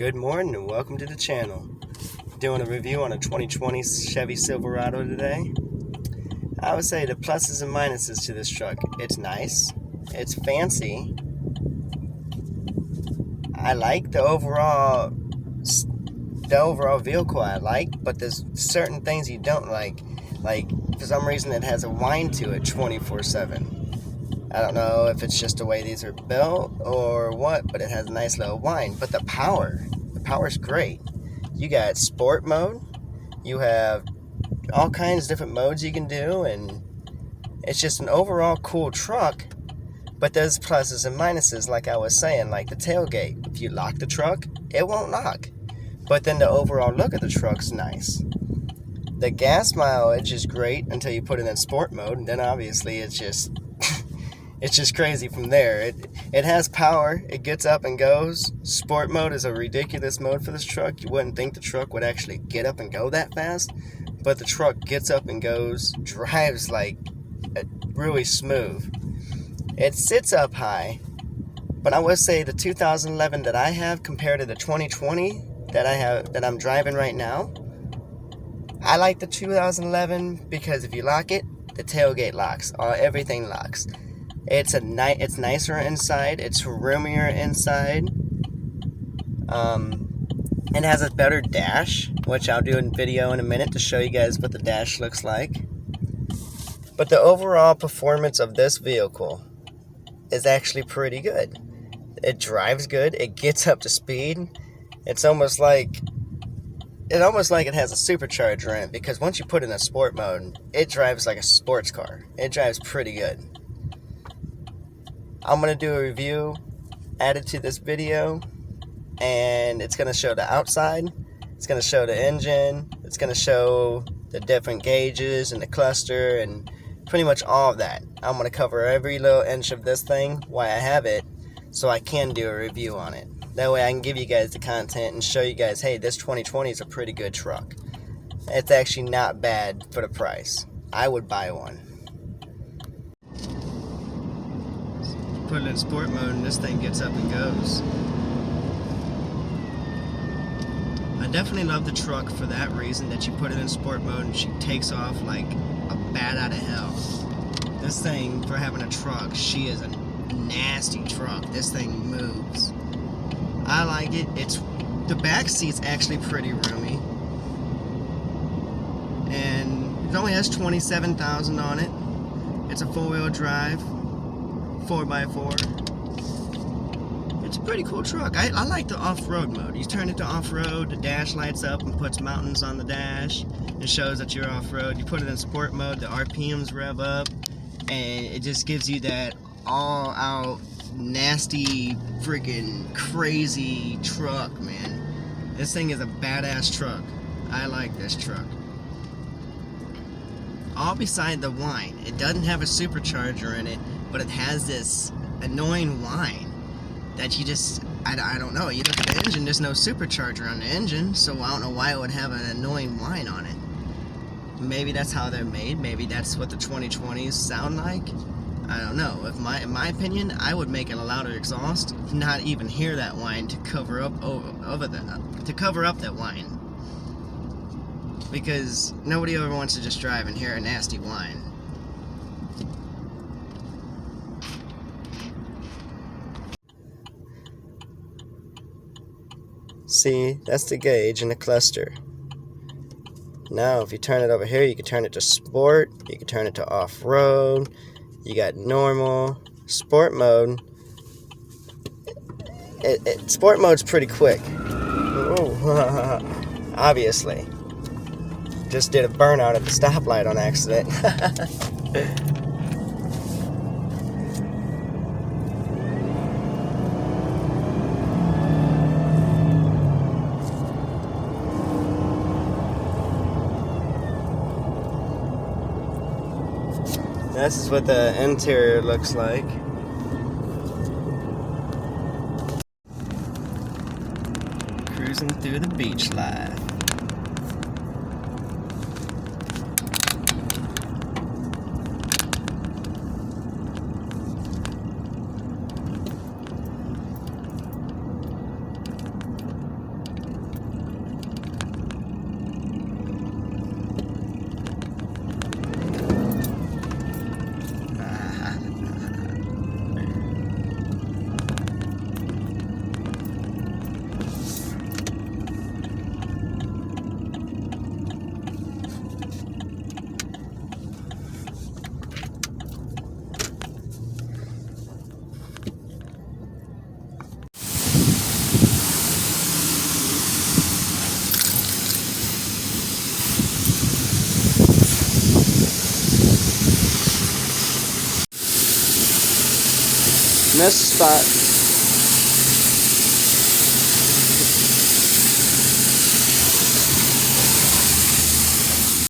Good morning and welcome to the channel. Doing a review on a 2020 Chevy Silverado today. I would say the pluses and minuses to this truck. It's nice. It's fancy. I like the overall vehicle I like, but there's certain things you don't like. Like, for some reason it has a whine to it 24/7. I don't know if it's just the way these are built or what, but it has a nice little whine. But the power's great. You got sport mode, you have all kinds of different modes you can do, and it's just an overall cool truck. But there's pluses and minuses, like I was saying, like the tailgate. If you lock the truck, it won't lock. But then the overall look of the truck's nice. The gas mileage is great until you put it in sport mode, and then obviously it's just it's just crazy from there. It has power. It gets up and goes. Sport mode is a ridiculous mode for this truck. You wouldn't think the truck would actually get up and go that fast, but the truck gets up and goes, drives like really smooth. It sits up high, but I would say the 2011 that I have compared to the 2020 that I'm driving right now, I like the 2011 because if you lock it, the tailgate locks, everything locks. It's nicer inside. It's roomier inside. It has a better dash, which I'll do a video in a minute to show you guys what the dash looks like. But the overall performance of this vehicle is actually pretty good. It drives good. It gets up to speed. It's almost like it has a supercharger in it, because once you put it in a sport mode, it drives like a sports car. It drives pretty good. I'm going to do a review added to this video, and it's going to show the outside, it's going to show the engine, it's going to show the different gauges and the cluster and pretty much all of that. I'm going to cover every little inch of this thing, why I have it, so I can do a review on it. That way I can give you guys the content and show you guys, hey, this 2020 is a pretty good truck. It's actually not bad for the price. I would buy one. Put it in sport mode and this thing gets up and goes. I definitely love the truck for that reason, that you put it in sport mode and she takes off like a bat out of hell. This thing, for having a truck, she is a nasty truck. This thing moves. I like it. The back seat's actually pretty roomy, and it only has 27,000 on it. It's a four-wheel drive, 4x4. It's a pretty cool truck. I like the off-road mode. You turn it to off-road, the dash lights up and puts mountains on the dash. It shows that you're off-road. You put it in sport mode, the RPMs rev up, and it just gives you that all-out nasty, freaking crazy truck, man. This thing is a badass truck. I like this truck. All beside the whine. It doesn't have a supercharger in it, but it has this annoying whine that you just, I don't know. You look at the engine, there's no supercharger on the engine, so I don't know why it would have an annoying whine on it. Maybe that's how they're made. Maybe that's what the 2020s sound like. I don't know. In my opinion, I would make it a louder exhaust, not even hear that whine, to cover up that whine. Because nobody ever wants to just drive and hear a nasty whine. See, that's the gauge and the cluster. Now, if you turn it over here, you can turn it to sport, you can turn it to off-road, you got normal, sport mode. Sport mode's pretty quick. Obviously. Just did a burnout at the stoplight on accident. This is what the interior looks like. Cruising through the beach life. this spot